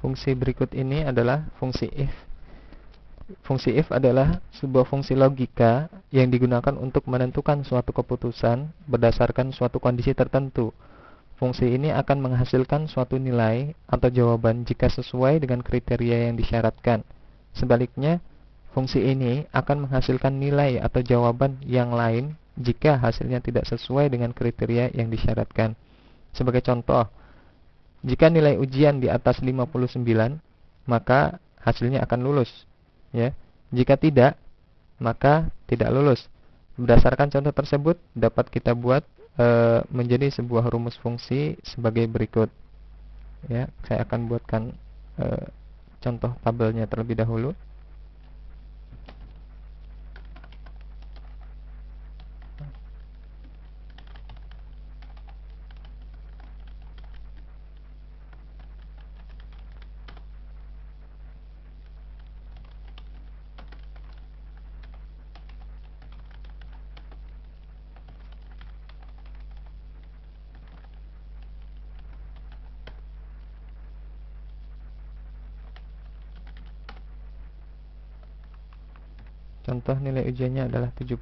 Fungsi berikut ini adalah fungsi if. Fungsi if adalah sebuah fungsi logika yang digunakan untuk menentukan suatu keputusan berdasarkan suatu kondisi tertentu. Fungsi ini akan menghasilkan suatu nilai atau jawaban jika sesuai dengan kriteria yang disyaratkan. Sebaliknya, fungsi ini akan menghasilkan nilai atau jawaban yang lain jika hasilnya tidak sesuai dengan kriteria yang disyaratkan. Sebagai contoh, jika nilai ujian di atas 59, maka hasilnya akan lulus. Ya. Jika tidak, maka tidak lulus. Berdasarkan contoh tersebut, dapat kita buat menjadi sebuah rumus fungsi sebagai berikut. Ya, saya akan buatkan contoh tabelnya terlebih dahulu. Contoh nilai ujiannya adalah 70,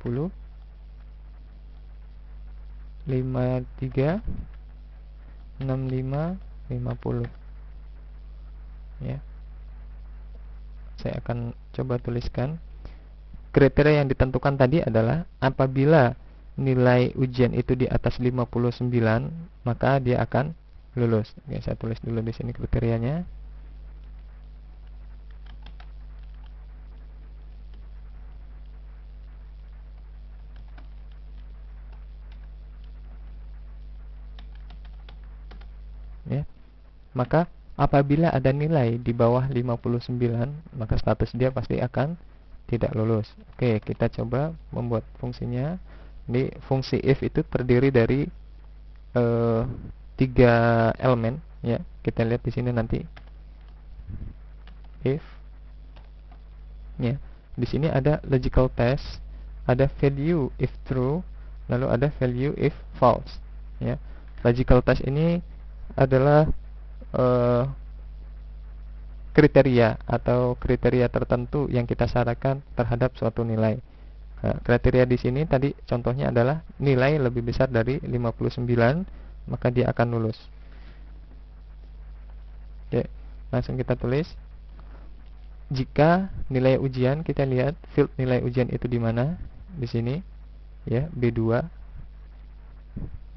53, 65, 50. Ya. Saya akan coba tuliskan. Kriteria yang ditentukan tadi adalah apabila nilai ujian itu di atas 59, maka dia akan lulus. Oke, saya tulis dulu di sini kriterianya. Ya. Maka apabila ada nilai di bawah 59, maka status dia pasti akan tidak lulus. Oke, kita coba membuat fungsinya. Di fungsi if itu terdiri dari 3 elemen, ya. Kita lihat di sini nanti. If, ya. Di sini ada logical test, ada value if true, lalu ada value if false, ya. Logical test ini adalah kriteria atau kriteria tertentu yang kita syaratkan terhadap suatu nilai. Nah, kriteria di sini tadi contohnya adalah nilai lebih besar dari 59, maka dia akan lulus. Oke, langsung kita tulis. Jika nilai ujian, kita lihat field nilai ujian itu di mana? Di sini, ya, B2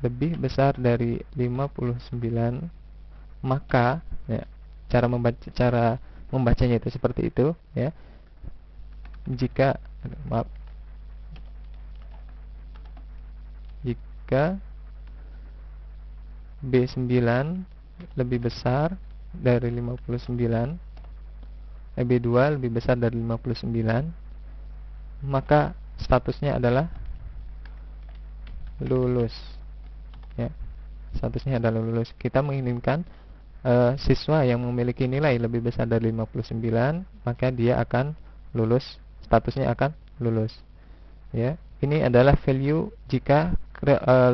lebih besar dari 59, maka ya, cara membacanya itu seperti itu, ya. Jika B9 lebih besar dari 59, B2 lebih besar dari 59, maka statusnya adalah lulus, ya. Statusnya adalah lulus. Kita menginginkan siswa yang memiliki nilai lebih besar dari 59, maka dia akan lulus, statusnya akan lulus. Ya, ini adalah value jika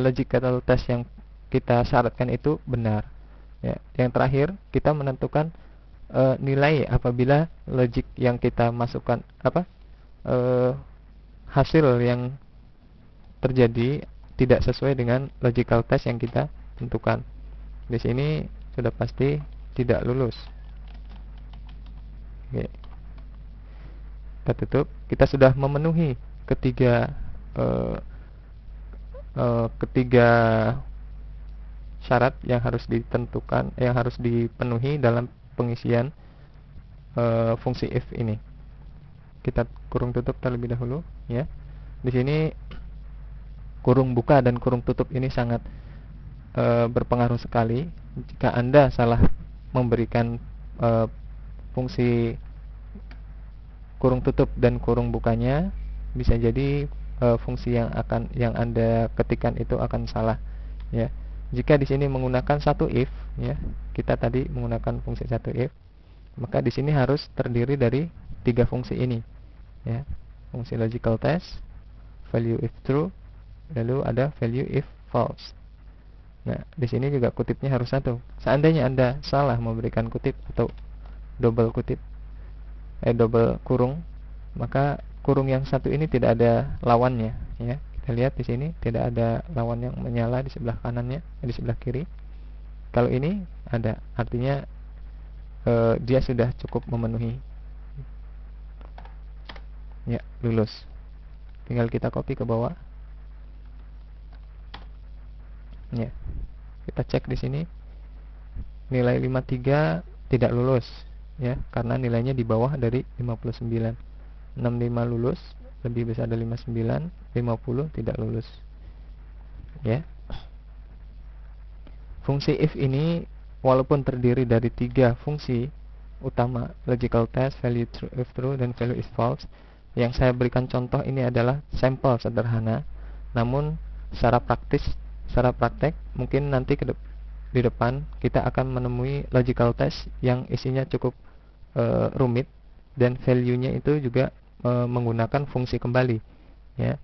logical test yang kita syaratkan itu benar. Ya, yang terakhir kita menentukan nilai apabila logik yang kita masukkan hasil yang terjadi tidak sesuai dengan logical test yang kita tentukan. Di sini sudah pasti tidak lulus. Oke. Kita tutup. Kita sudah memenuhi ketiga syarat yang harus ditentukan, yang harus dipenuhi dalam pengisian fungsi if ini. Kita kurung tutup terlebih dahulu, ya. Di sini kurung buka dan kurung tutup ini sangat berpengaruh sekali. Jika Anda salah memberikan fungsi kurung tutup dan kurung bukanya, bisa jadi fungsi yang Anda ketikkan itu akan salah, ya. Jika di sini menggunakan satu if, ya, kita tadi menggunakan fungsi satu if, maka di sini harus terdiri dari 3 fungsi ini, ya. Fungsi logical test, value if true, lalu ada value if false. Nah, di sini juga kutipnya harus satu. Seandainya Anda salah memberikan kutip atau double kutip, double kurung, maka kurung yang satu ini tidak ada lawannya, ya. Kita lihat di sini tidak ada lawan yang menyala di sebelah kanannya, di sebelah kiri. Kalau ini ada, artinya dia sudah cukup memenuhi. Ya, lulus. Tinggal kita copy ke bawah. Ya. Kita cek di sini. Nilai 53 tidak lulus, ya, karena nilainya di bawah dari 59. 65 lulus, lebih besar dari 59, 50 tidak lulus. Ya. Fungsi if ini walaupun terdiri dari 3 fungsi utama, logical test, value true if true, dan value is false. Yang saya berikan contoh ini adalah sampel sederhana, namun secara praktek mungkin nanti di depan kita akan menemui logical test yang isinya cukup rumit, dan value-nya itu juga menggunakan fungsi kembali, ya.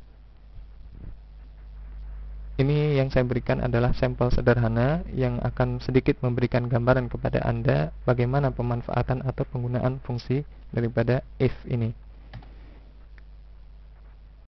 Ini yang saya berikan adalah sampel sederhana yang akan sedikit memberikan gambaran kepada Anda bagaimana pemanfaatan atau penggunaan fungsi daripada if ini.